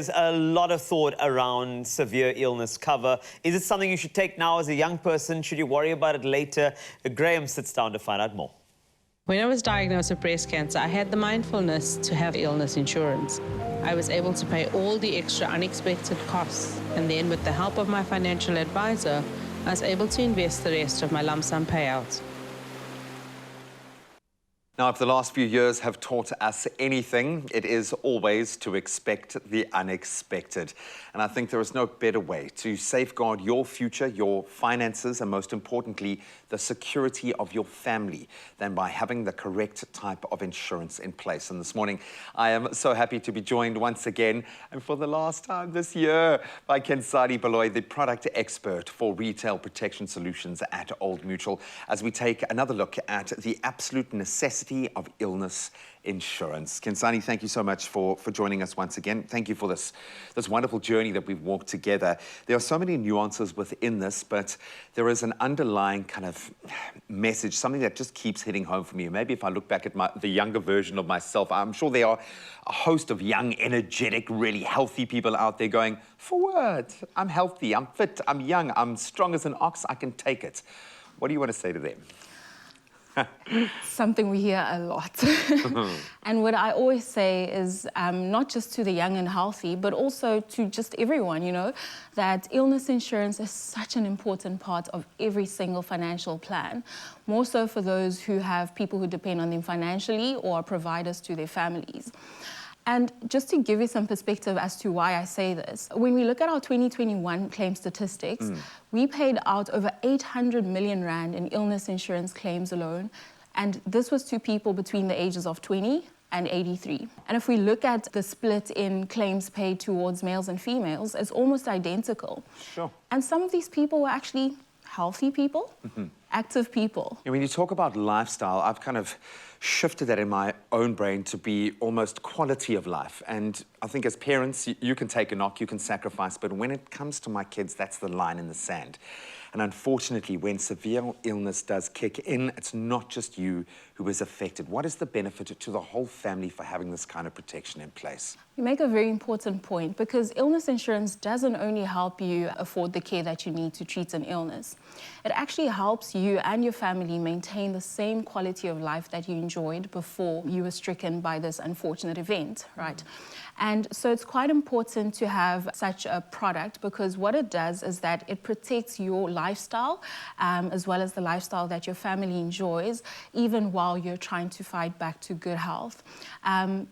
there's a lot of thought around severe illness cover. Is it something you should take now as a young person? Should you worry about it later? Graham sits down to find out more. When I was diagnosed with breast cancer, I had the mindfulness to have illness insurance. I was able to pay all the extra unexpected costs. And then with the help of my financial advisor, I was able to invest the rest of my lump sum payouts. Now, if the last few years have taught us anything, it is always to expect the unexpected. And I think there is no better way to safeguard your future, your finances, and most importantly, the security of your family than by having the correct type of insurance in place. And this morning, I am so happy to be joined once again, and for the last time this year, by Kensadi Baloy, the product expert for retail protection solutions at Old Mutual, as we take another look at the absolute necessity of illness insurance. Kensadi, thank you so much for joining us once again. Thank you for this wonderful journey that we've walked together. There are so many nuances within this, but there is an underlying kind of message, something that just keeps hitting home for me. Maybe if I look back at the younger version of myself, I'm sure there are a host of young, energetic, really healthy people out there going, for what? I'm healthy, I'm fit, I'm young, I'm strong as an ox, I can take it. What do you want to say to them? Something we hear a lot. And what I always say is not just to the young and healthy, but also to just everyone, you know, that illness insurance is such an important part of every single financial plan, more so for those who have people who depend on them financially or are providers to their families. And just to give you some perspective as to why I say this, when we look at our 2021 claim statistics, we paid out over 800 million rand in illness insurance claims alone. And this was to people between the ages of 20 and 83. And if we look at the split in claims paid towards males and females, it's almost identical. Sure. And some of these people were actually healthy people, active people. And when you talk about lifestyle, I've kind of shifted that in my own brain to be almost quality of life. And I think as parents, you can take a knock, you can sacrifice, but when it comes to my kids, that's the line in the sand. And unfortunately, when severe illness does kick in, it's not just you who is affected. What is the benefit to the whole family for having this kind of protection in place? You make a very important point, because illness insurance doesn't only help you afford the care that you need to treat an illness. It actually helps you and your family maintain the same quality of life that you enjoyed before you were stricken by this unfortunate event, right? And so it's quite important to have such a product, because what it does is that it protects your lifestyle as well as the lifestyle that your family enjoys, even while you're trying to fight back to good health.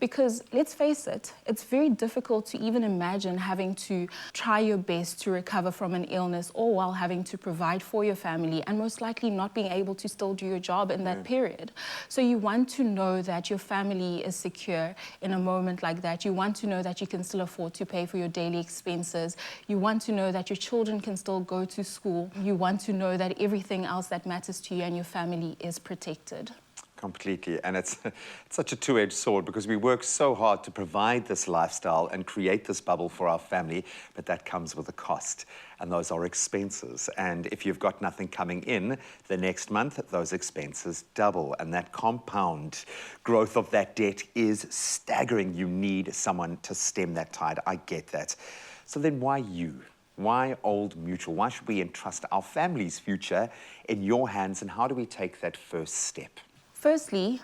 Because let's face it, it's very difficult to even imagine having to try your best to recover from an illness, or while having to provide for your family and most likely not being able to still do your job in that period. So you want to know that your family is secure in a moment like that. You want to know that you can still afford to pay for your daily expenses. You want to know that your children can still go to school. You want to know that everything else that matters to you and your family is protected. Completely. And it's such a two-edged sword, because we work so hard to provide this lifestyle and create this bubble for our family, but that comes with a cost, and those are expenses. And if you've got nothing coming in the next month, those expenses double, and that compound growth of that debt is staggering. You need someone to stem that tide. I get that. So then why you? Why Old Mutual? Why should we entrust our family's future in your hands, and how do we take that first step? Firstly,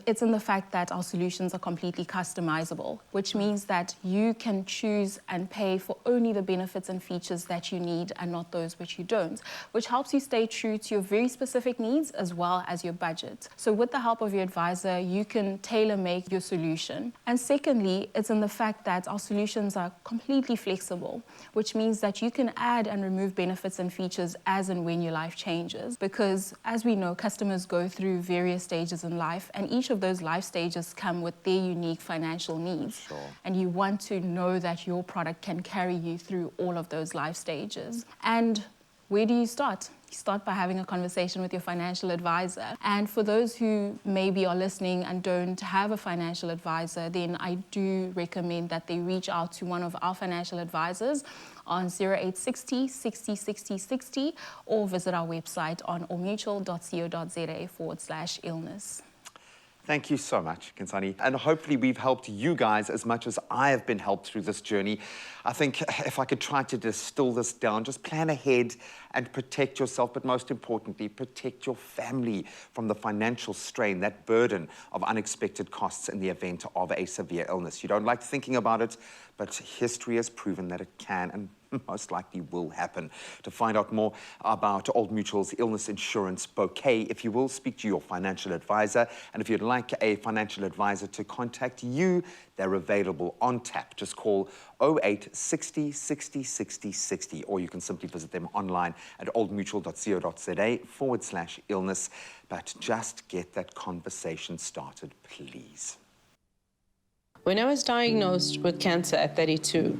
it's in the fact that our solutions are completely customizable, which means that you can choose and pay for only the benefits and features that you need and not those which you don't, which helps you stay true to your very specific needs as well as your budget. So with the help of your advisor, you can tailor-make your solution. And secondly, it's in the fact that our solutions are completely flexible, which means that you can add and remove benefits and features as and when your life changes. Because as we know, customers go through various stages in life, and each of those life stages come with their unique financial needs. Sure. And you want to know that your product can carry you through all of those life stages. And where do you start? You start by having a conversation with your financial advisor. And for those who maybe are listening and don't have a financial advisor, then I do recommend that they reach out to one of our financial advisors on 0860 60 60 60, or visit our website on allmutual.co.za/illness. Thank you so much, Kinsani. And hopefully we've helped you guys as much as I have been helped through this journey. I think if I could try to distill this down, just plan ahead and protect yourself, but most importantly, protect your family from the financial strain, that burden of unexpected costs in the event of a severe illness. You don't like thinking about it, but history has proven that it can and most likely will happen. To find out more about Old Mutual's illness insurance bouquet, if you will, speak to your financial advisor. And if you'd like a financial advisor to contact you, they're available on tap. Just call 08 60 60 60 60, or you can simply visit them online at oldmutual.co.za/illness. But just get that conversation started, please. When I was diagnosed with cancer at 32,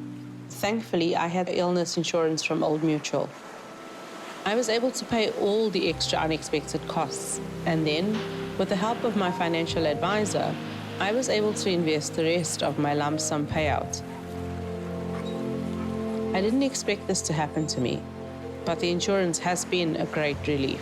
thankfully, I had illness insurance from Old Mutual. I was able to pay all the extra unexpected costs, and then, with the help of my financial advisor, I was able to invest the rest of my lump sum payout. I didn't expect this to happen to me, but the insurance has been a great relief.